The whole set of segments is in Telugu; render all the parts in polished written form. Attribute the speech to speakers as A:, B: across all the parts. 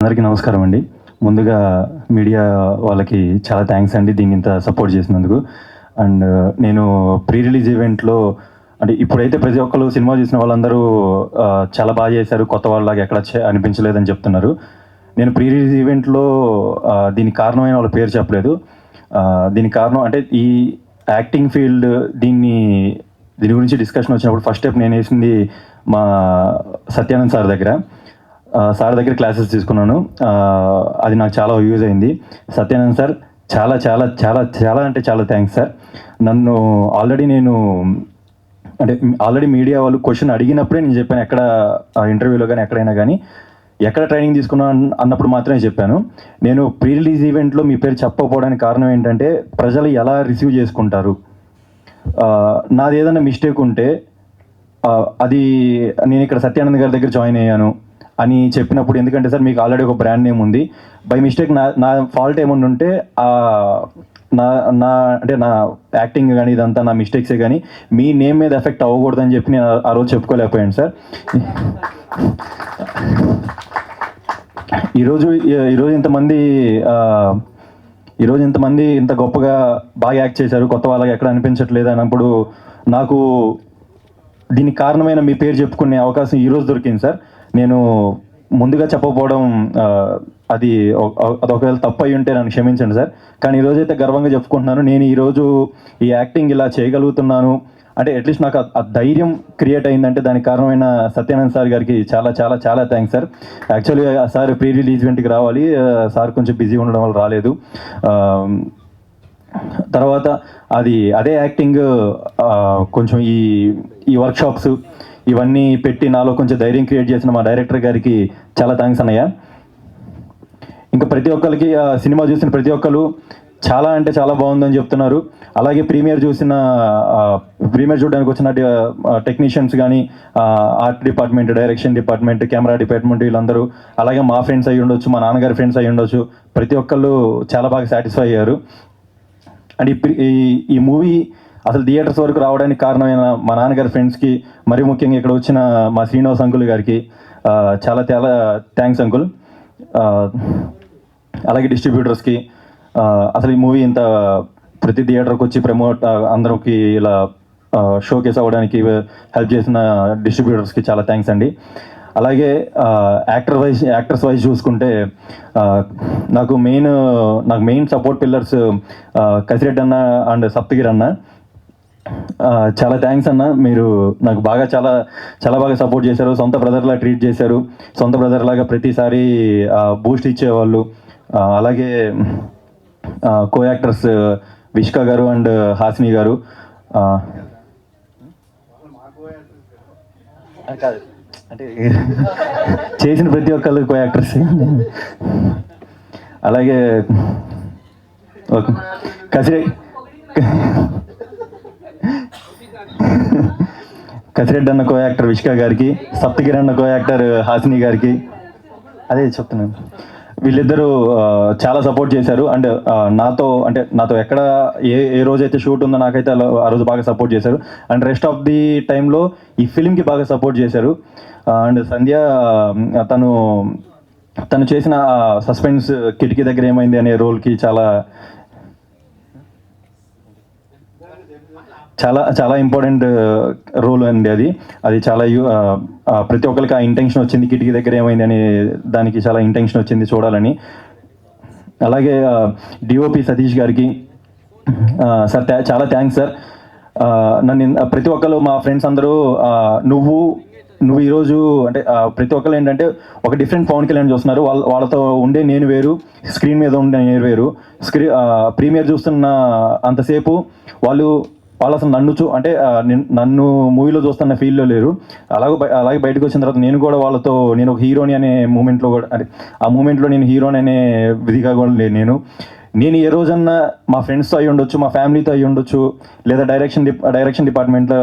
A: అందరికీ నమస్కారం అండి. ముందుగా మీడియా వాళ్ళకి చాలా థ్యాంక్స్ అండి దీన్ని ఇంత సపోర్ట్ చేసినందుకు. అండ్ నేను ప్రీ రిలీజ్ ఈవెంట్లో అంటే ఇప్పుడైతే ప్రతి ఒక్కరు సినిమా చూసిన వాళ్ళందరూ చాలా బాగా చేశారు, కొత్త వాళ్ళలాగా ఎక్కడ అనిపించలేదని చెప్తున్నారు. నేను ప్రీ రిలీజ్ ఈవెంట్లో దీనికి కారణమైన వాళ్ళ పేరు చెప్పలేదు. దీనికి కారణం అంటే ఈ యాక్టింగ్ ఫీల్డ్ దీని గురించి డిస్కషన్ వచ్చినప్పుడు ఫస్ట్ స్టెప్ నేను వేసింది మా సత్యానంద్ సార్ దగ్గర. సార్ దగ్గర క్లాసెస్ తీసుకున్నాను. అది నాకు చాలా యూజ్ అయింది. సత్యానంద్ సార్ చాలా చాలా చాలా చాలా అంటే చాలా థ్యాంక్స్ సార్. నన్ను ఆల్రెడీ మీడియా వాళ్ళు క్వశ్చన్ అడిగినప్పుడే నేను చెప్పాను, ఎక్కడ ఇంటర్వ్యూలో కానీ ఎక్కడైనా కానీ ఎక్కడ ట్రైనింగ్ తీసుకున్నాను అన్నప్పుడు మాత్రమే చెప్పాను. నేను ప్రీ రిలీజ్ ఈవెంట్లో మీ పేరు చెప్పకపోవడానికి కారణం ఏంటంటే ప్రజలు ఎలా రిసీవ్ చేసుకుంటారు, నాది ఏదైనా మిస్టేక్ ఉంటే అది నేను ఇక్కడ సత్యానంద్ గారి దగ్గర జాయిన్ అయ్యాను అని చెప్పినప్పుడు, ఎందుకంటే సార్ మీకు ఆల్రెడీ ఒక బ్రాండ్ నేమ్ ఉంది, బై మిస్టేక్ నా ఫాల్ట్ ఏమన్నా ఉంటే నా యాక్టింగ్ కానీ ఇదంతా నా మిస్టేక్సే కానీ మీ నేమ్ మీద ఎఫెక్ట్ అవ్వకూడదని చెప్పి నేను ఆ రోజు చెప్పుకోలేకపోయాను సార్. ఈరోజు ఇంతమంది ఇంత గొప్పగా బాగా యాక్ట్ చేశారు, కొత్త వాళ్ళకి ఎక్కడ అనిపించట్లేదు అన్నప్పుడు నాకు దీనికి కారణమైన మీ పేరు చెప్పుకునే అవకాశం ఈరోజు దొరికింది సార్. నేను ముందుగా చెప్పకపోవడం అది ఒకవేళ తప్పు అయి ఉంటే నన్ను క్షమించండి సార్. కానీ ఈరోజైతే గర్వంగా చెప్పుకుంటున్నాను, నేను ఈరోజు ఈ యాక్టింగ్ ఇలా చేయగలుగుతున్నాను అంటే అట్లీస్ట్ నాకు ఆ ధైర్యం క్రియేట్ అయిందంటే దానికి కారణమైన సత్యానంద్ సార్ గారికి చాలా చాలా చాలా thanks sir. Actually sir pre release ఈవెంట్కి రావాలి, సార్ కొంచెం బిజీ ఉండడం వల్ల రాలేదు. తర్వాత అదే యాక్టింగ్ కొంచెం ఈ వర్క్షాప్స్ ఇవన్నీ పెట్టి నాలో కొంచెం ధైర్యం క్రియేట్ చేసిన మా డైరెక్టర్ గారికి చాలా థ్యాంక్స్ అన్నయ్య. ఇంకా ప్రతి ఒక్కరికి సినిమా చూసిన ప్రతి ఒక్కరు చాలా అంటే చాలా బాగుందని చెప్తున్నారు. అలాగే ప్రీమియర్ చూడడానికి వచ్చిన టెక్నీషియన్స్ కానీ, art department, direction department, camera department వీళ్ళందరూ, అలాగే మా ఫ్రెండ్స్ అయ్యి ఉండొచ్చు, మా నాన్నగారి ఫ్రెండ్స్ అయ్యి ఉండొచ్చు, ప్రతి ఒక్కళ్ళు చాలా బాగా సాటిస్ఫై అయ్యారు. అండ్ ఈ మూవీ అసలు థియేటర్స్ వరకు రావడానికి కారణమైన మా నాన్నగారి ఫ్రెండ్స్కి, మరి ముఖ్యంగా ఇక్కడ వచ్చిన మా శ్రీనివాస్ అంకుల్ గారికి చాలా చాలా థ్యాంక్స్ అంకుల్. అలాగే డిస్ట్రిబ్యూటర్స్కి, అసలు ఈ మూవీ ఇంత ప్రతి థియేటర్కి వచ్చి ప్రమోట్ అందరికి ఇలా షోకేస్ అవ్వడానికి హెల్ప్ చేసిన డిస్ట్రిబ్యూటర్స్కి చాలా థ్యాంక్స్ అండి. అలాగే యాక్టర్స్ వైజ్ చూసుకుంటే నాకు మెయిన్ సపోర్ట్ పిల్లర్స్ కసిరెడ్డి అన్న అండ్ సప్తగిరి అన్న. చాలా థ్యాంక్స్ అన్న, మీరు నాకు చాలా చాలా బాగా సపోర్ట్ చేశారు, సొంత బ్రదర్లా ట్రీట్ చేశారు, సొంత బ్రదర్ లాగా ప్రతిసారి బూస్ట్ ఇచ్చేవాళ్ళు. అలాగే కో యాక్టర్స్ విష్క గారు అండ్ హాసిని గారు, అంటే చేసిన ప్రతి ఒక్కళ్ళు కో యాక్టర్స్. అలాగే కసిరెడ్డి అన్న కో యాక్టర్ విష్క గారికి, సప్తగిరి అన్న కో యాక్టర్ హాసిని గారికి, అదే చెప్తున్నాను, వీళ్ళిద్దరూ చాలా సపోర్ట్ చేశారు. అండ్ నాతో ఎక్కడ ఏ రోజైతే షూట్ ఉందో నాకైతే ఆ రోజు బాగా సపోర్ట్ చేశారు. అండ్ రెస్ట్ ఆఫ్ ది టైంలో ఈ ఫిల్మ్కి బాగా సపోర్ట్ చేశారు. అండ్ సంధ్య తను చేసిన సస్పెన్స్ కిటికీ దగ్గర ఏమైంది అనే రోల్కి చాలా చాలా చాలా ఇంపార్టెంట్ రోల్ అండి. అది చాలా ప్రతి ఒక్కరికి ఆ ఇంటెన్షన్ వచ్చింది, కిటికీ దగ్గర ఏమైంది అనే దానికి చాలా ఇంటెన్షన్ వచ్చింది చూడాలని. అలాగే డిఓపి సతీష్ గారికి సార్ చాలా థ్యాంక్స్ సార్. ప్రతి ఒక్కరు మా ఫ్రెండ్స్ అందరూ నువ్వు ఈరోజు అంటే ప్రతి ఒక్కరు ఏంటంటే ఒక డిఫరెంట్ పవన్ కళ్యాణ్ చూస్తున్నారు, వాళ్ళతో ఉండే నేను వేరు, స్క్రీన్ మీద ఉండే నేను వేరు. ప్రీమియర్ చూస్తున్న అంతసేపు వాళ్ళు అసలు నన్ను మూవీలో చూస్తున్న ఫీల్లో లేరు. అలాగే బయటకు వచ్చిన తర్వాత నేను ఒక హీరోని అనే మూమెంట్లో కూడా ఆ మూమెంట్లో నేను హీరోని అనే విధిగా కూడా లేను. నేను ఏ రోజన్నా మా ఫ్రెండ్స్తో అయ్యి ఉండొచ్చు, మా ఫ్యామిలీతో అయ్యి ఉండొచ్చు, లేదా డైరెక్షన్ డిపార్ట్మెంట్లో,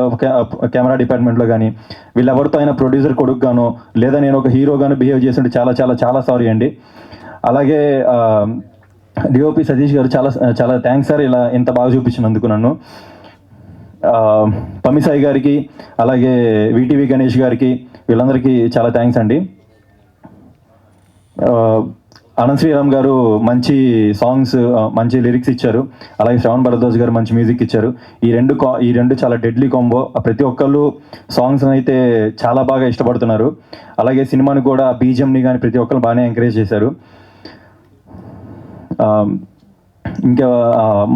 A: కెమెరా డిపార్ట్మెంట్లో కానీ వీళ్ళెవరితో అయినా ప్రొడ్యూసర్ కొడుకుగానో లేదా నేను ఒక హీరోగానో బిహేవ్ చేస్తుంటే చాలా చాలా చాలా సారీ అండి. అలాగే డిఓపి సతీష్ గారు చాలా చాలా థ్యాంక్స్ సార్, ఇలా ఇంత బాగా చూపించినందుకు నన్ను. పమిసాయి గారికి, అలాగే విటీవీ గణేష్ గారికి, వీళ్ళందరికీ చాలా థ్యాంక్స్ అండి. అనంత్ శ్రీరామ్ గారు మంచి సాంగ్స్, మంచి లిరిక్స్ ఇచ్చారు. అలాగే శ్రవణ్ భరద్వాజ్ గారు మంచి మ్యూజిక్ ఇచ్చారు. ఈ రెండు చాలా డెడ్లీ కాంబో. ప్రతి ఒక్కళ్ళు సాంగ్స్ని అయితే చాలా బాగా ఇష్టపడుతున్నారు. అలాగే సినిమాని కూడా బీజిఎంని కానీ ప్రతి ఒక్కరు బాగానే ఎంకరేజ్ చేశారు. ఇంకా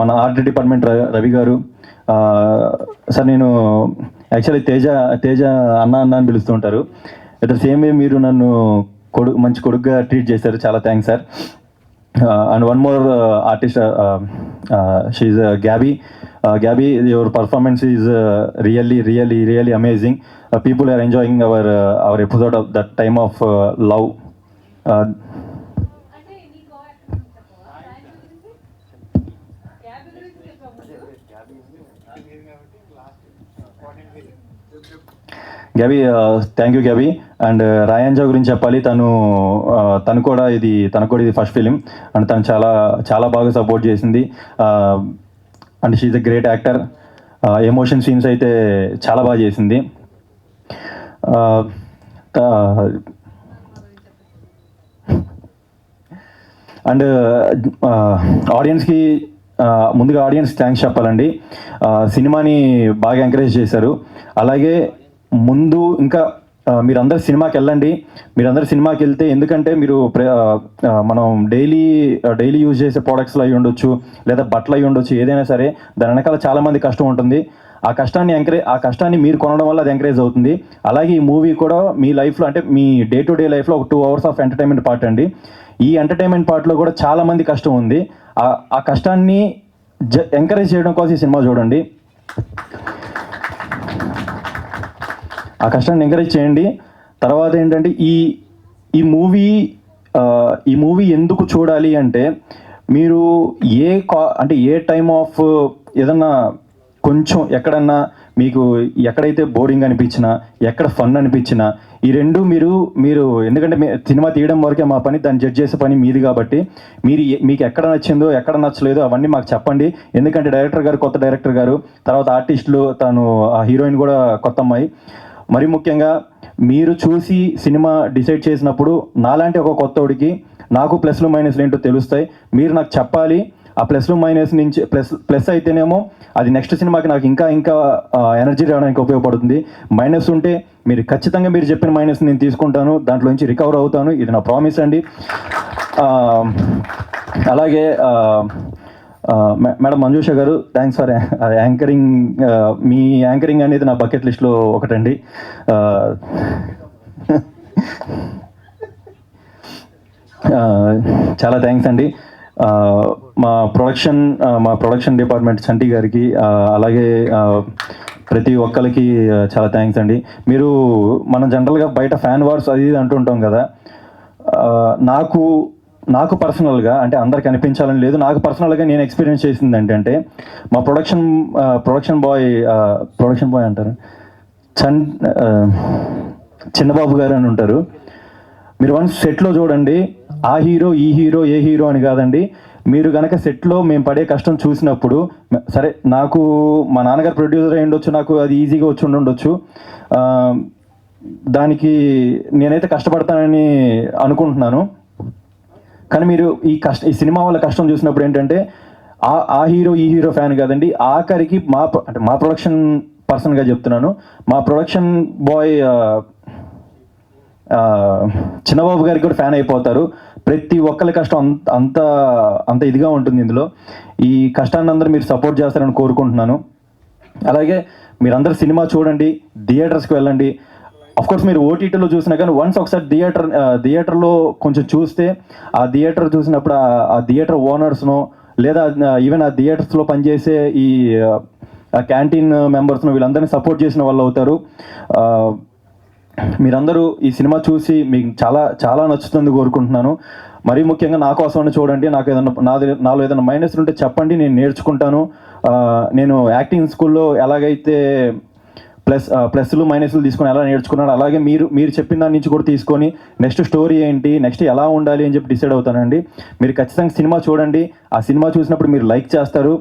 A: మన ఆర్ట్ డిపార్ట్మెంట్ రవి గారు సార్, నేను యాక్చువల్లీ తేజ అన్న అని పిలుస్తూ ఉంటారు. అట్ ద సేమ్ వే మీరు నన్ను మంచి కొడుకుగా ట్రీట్ చేశారు. చాలా thanks sir. And one more artist, she Gabby, your performance is really amazing. People are enjoying our episode of that time of love. Gabby, thank you Gabby. And రాయాంజా గురించి చెప్పాలి. తను కూడా ఇది ఫస్ట్ ఫిలిం. అండ్ తను చాలా బాగా సపోర్ట్ చేసింది. And she is a great actor. Emotion scenes అయితే చాలా బాగా చేసింది. అండ్ ఆడియన్స్కి ముందుగా థ్యాంక్స్ చెప్పాలండి. సినిమాని బాగా ఎంకరేజ్ చేశారు. అలాగే ముందు ఇంకా మీరందరూ సినిమాకి వెళ్ళండి. మీరందరూ సినిమాకి వెళ్తే, ఎందుకంటే మీరు మనం డైలీ యూజ్ చేసే ప్రోడక్ట్స్లో అయి ఉండొచ్చు, లేదా బట్టలు అయి ఉండొచ్చు, ఏదైనా సరే దాని వెనకాల చాలామంది కష్టం ఉంటుంది. ఆ కష్టాన్ని మీరు కొనడం వల్ల అది ఎంకరేజ్ అవుతుంది. అలాగే ఈ మూవీ కూడా మీ లైఫ్లో, అంటే మీ డే టు డే లైఫ్లో ఒక 2 hours ఆఫ్ ఎంటర్టైన్మెంట్ పార్ట్ అండి. ఈ ఎంటర్టైన్మెంట్ పార్ట్లో కూడా చాలామంది కష్టం ఉంది. ఆ కష్టాన్ని ఎంకరేజ్ చేయడం కోసం ఈ సినిమా చూడండి. ఆ కష్టాన్ని ఎంకరేజ్ చేయండి. తర్వాత ఏంటంటే ఈ మూవీ ఎందుకు చూడాలి అంటే, మీరు ఏ టైమ్ ఆఫ్ ఏదన్నా కొంచెం ఎక్కడన్నా మీకు ఎక్కడైతే బోరింగ్ అనిపించినా, ఎక్కడ ఫన్ అనిపించినా, ఈ రెండు మీరు ఎందుకంటే సినిమా తీయడం వరకే మా పని, దాన్ని జడ్జ్ చేసే పని మీది. కాబట్టి మీకు ఎక్కడ నచ్చిందో, ఎక్కడ నచ్చలేదో అవన్నీ మాకు చెప్పండి. ఎందుకంటే కొత్త డైరెక్టర్ గారు, తర్వాత ఆర్టిస్టులు, తను ఆ హీరోయిన్ కూడా కొత్త అమ్మాయి. మరి ముఖ్యంగా మీరు చూసి సినిమా డిసైడ్ చేసినప్పుడు నాలాంటి ఒక కొత్తోడికి నాకు ప్లస్లు మైనస్లు ఏంటో తెలుస్తాయి. మీరు నాకు చెప్పాలి. ఆ ప్లస్లు మైనస్ నుంచి ప్లస్ అయితేనేమో అది నెక్స్ట్ సినిమాకి నాకు ఇంకా ఎనర్జీ రావడానికి ఉపయోగపడుతుంది. మైనస్ ఉంటే ఖచ్చితంగా మీరు చెప్పిన మైనస్ నేను తీసుకుంటాను, దాంట్లో నుంచి రికవర్ అవుతాను. ఇది నా ప్రామిస్ అండి. అలాగే మేడం మంజుష గారు, thanks for anchoring. Me anchoring అనేది నా బకెట్ లిస్ట్లో ఒకటండి. చాలా థ్యాంక్స్ అండి. మా ప్రొడక్షన్ డిపార్ట్మెంట్ చంటి గారికి, అలాగే ప్రతి ఒక్కరికి చాలా థ్యాంక్స్ అండి. మనం జనరల్గా బయట ఫ్యాన్ వార్స్ అది అంటుంటాం కదా. నాకు పర్సనల్గా, అంటే అందరికి అనిపించాలని లేదు, నాకు పర్సనల్గా నేను ఎక్స్పీరియన్స్ చేసింది ఏంటంటే, మా ప్రొడక్షన్ బాయ్ అంటారు, చిన్నబాబు గారు అని ఉంటారు. మీరు వన్స్ సెట్లో చూడండి. ఆ హీరో ఈ హీరో ఏ హీరో అని కాదండి. మీరు కనుక సెట్లో మేము పడే కష్టం చూసినప్పుడు, సరే నాకు మా నాన్నగారు ప్రొడ్యూసర్ అయి ఉండొచ్చు, నాకు అది ఈజీగా వచ్చి ఉండొచ్చు, దానికి నేనైతే కష్టపడతానని అనుకుంటున్నాను. కానీ మీరు ఈ సినిమా వల్ల కష్టం చూసినప్పుడు ఏంటంటే, ఆ హీరో ఈ హీరో ఫ్యాన్ కాదండి. ఆఖరికి మా ప్రొడక్షన్ పర్సన్గా చెప్తున్నాను, మా ప్రొడక్షన్ బాయ్ చిన్నబాబు గారికి కూడా ఫ్యాన్ అయిపోతారు. ప్రతి ఒక్కరి కష్టం అంత ఇదిగా ఉంటుంది ఇందులో. ఈ కష్టాన్ని అందరూ మీరు సపోర్ట్ చేస్తారని కోరుకుంటున్నాను. అలాగే మీరందరూ సినిమా చూడండి, థియేటర్స్కి వెళ్ళండి. అఫ్కోర్స్ మీరు ఓటీటీలో చూసినా కానీ వన్స్ ఒకసారి థియేటర్లో కొంచెం చూస్తే, ఆ థియేటర్ చూసినప్పుడు ఆ థియేటర్ ఓనర్స్నో, లేదా ఈవెన్ ఆ థియేటర్స్లో పనిచేసే ఈ క్యాంటీన్ మెంబర్స్ను, వీళ్ళందరినీ సపోర్ట్ చేసిన వాళ్ళు అవుతారు. మీరందరూ ఈ సినిమా చూసి మీకు చాలా నచ్చుతుంది కోరుకుంటున్నాను. మరీ ముఖ్యంగా నా కోసమని చూడండి. నాలో ఏదైనా మైనస్ ఉంటే చెప్పండి, నేను నేర్చుకుంటాను. నేను యాక్టింగ్ స్కూల్లో ఎలాగైతే ప్లస్లు మైనస్లు తీసుకొని ఎలా నేర్చుకున్నాను, అలాగే మీరు చెప్పిన దాని నుంచి కూడా తీసుకొని నెక్స్ట్ స్టోరీ ఏంటి, నెక్స్ట్ ఎలా ఉండాలి అని చెప్పి డిసైడ్ అవుతానండి. మీరు ఖచ్చితంగా సినిమా చూడండి. ఆ సినిమా చూసినప్పుడు మీరు లైక్ చేస్తారు.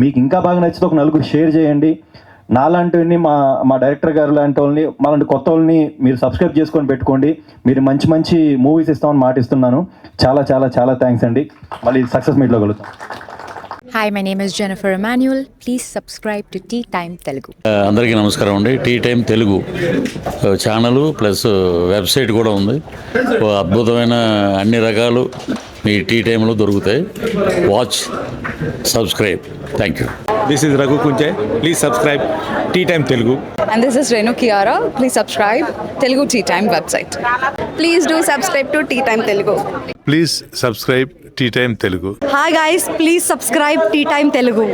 A: మీకు ఇంకా బాగా నచ్చితే ఒక 4 షేర్ చేయండి. నాలాంటివన్నీ మా డైరెక్టర్ గారు లాంటి వాళ్ళని మాలాంటి కొత్త వాళ్ళని మీరు సబ్స్క్రైబ్ చేసుకొని పెట్టుకోండి. మీరు మంచి మంచి మూవీస్ ఇస్తామని మాట ఇస్తున్నాను. చాలా చాలా చాలా థ్యాంక్స్ అండి. మళ్ళీ సక్సెస్ మీట్లో కలుగుతాం.
B: Hi, my name is Jennifer Emmanuel. Please subscribe to Tea Time Telugu.
C: అందరికీ నమస్కారం అండి. Tea time Telugu channel plus website కూడా ఉంది. ఓ అద్భుతమైన అన్ని రకాలు మీ టీ టైంలో దొరుకుతాయి. Watch, subscribe. Thank you.
D: This is Raghu Kunje. Please subscribe Tea Time Telugu.
E: And this is Renu Kiara. Please subscribe Telugu Tea Time website.
F: Please do subscribe to Tea Time Telugu.
G: Please subscribe Tea Time Telugu.
F: Hi guys, please subscribe Tea Time Telugu.